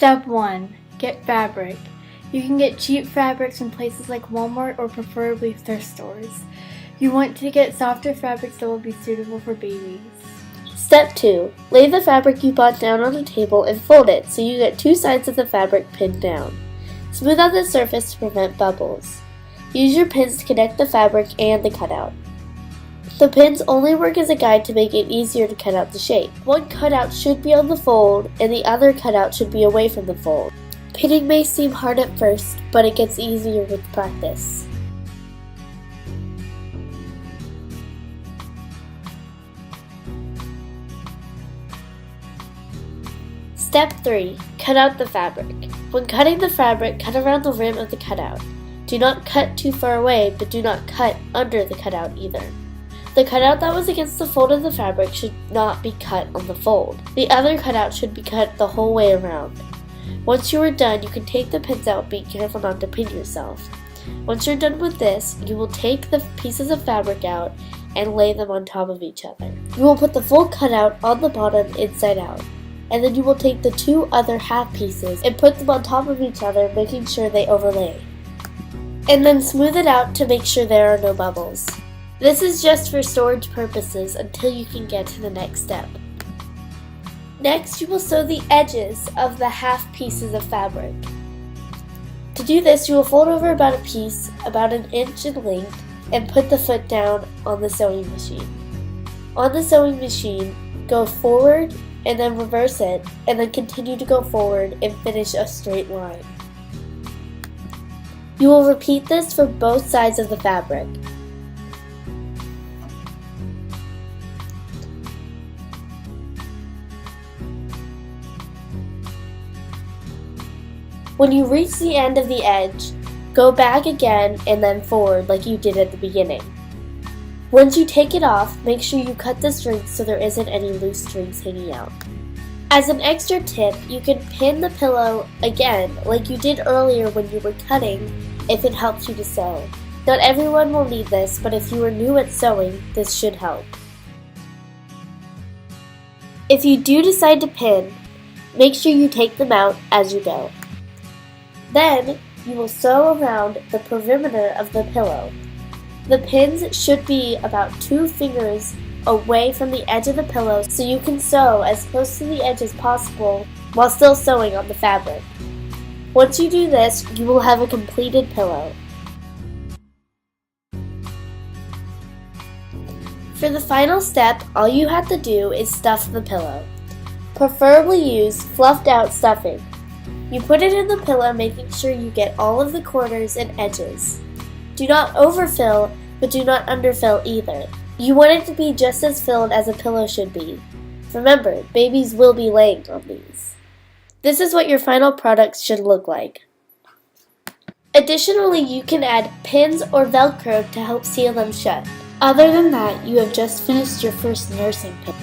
Step 1. Get fabric. You can get cheap fabrics from places like Walmart or preferably thrift stores. You want to get softer fabrics that will be suitable for babies. Step 2. Lay the fabric you bought down on a table and fold it so you get two sides of the fabric pinned down. Smooth out the surface to prevent bubbles. Use your pins to connect the fabric and the cutout. The pins only work as a guide to make it easier to cut out the shape. One cutout should be on the fold and the other cutout should be away from the fold. Pinning may seem hard at first, but it gets easier with practice. Step 3. Cut out the fabric. When cutting the fabric, cut around the rim of the cutout. Do not cut too far away, but do not cut under the cutout either. The cutout that was against the fold of the fabric should not be cut on the fold. The other cutout should be cut the whole way around. Once you are done, you can take the pins out, being careful not to pin yourself. Once you're done with this, you will take the pieces of fabric out and lay them on top of each other. You will put the full cutout on the bottom inside out. And then you will take the two other half pieces and put them on top of each other, making sure they overlay. And then smooth it out to make sure there are no bubbles. This is just for storage purposes until you can get to the next step. Next, you will sew the edges of the half pieces of fabric. To do this, you will fold over about a piece about 1 inch in length and put the foot down on the sewing machine. On the sewing machine, go forward and then reverse it, and then continue to go forward and finish a straight line. You will repeat this for both sides of the fabric. When you reach the end of the edge, go back again and then forward like you did at the beginning. Once you take it off, make sure you cut the strings so there isn't any loose strings hanging out. As an extra tip, you can pin the pillow again like you did earlier when you were cutting if it helps you to sew. Not everyone will need this, but if you are new at sewing, this should help. If you do decide to pin, make sure you take them out as you go. Then, you will sew around the perimeter of the pillow. The pins should be about 2 fingers away from the edge of the pillow so you can sew as close to the edge as possible while still sewing on the fabric. Once you do this, you will have a completed pillow. For the final step, all you have to do is stuff the pillow. Preferably use fluffed out stuffing. You put it in the pillow, making sure you get all of the corners and edges. Do not overfill, but do not underfill either. You want it to be just as filled as a pillow should be. Remember, babies will be laying on these. This is what your final product should look like. Additionally, you can add pins or Velcro to help seal them shut. Other than that, you have just finished your first nursing pin.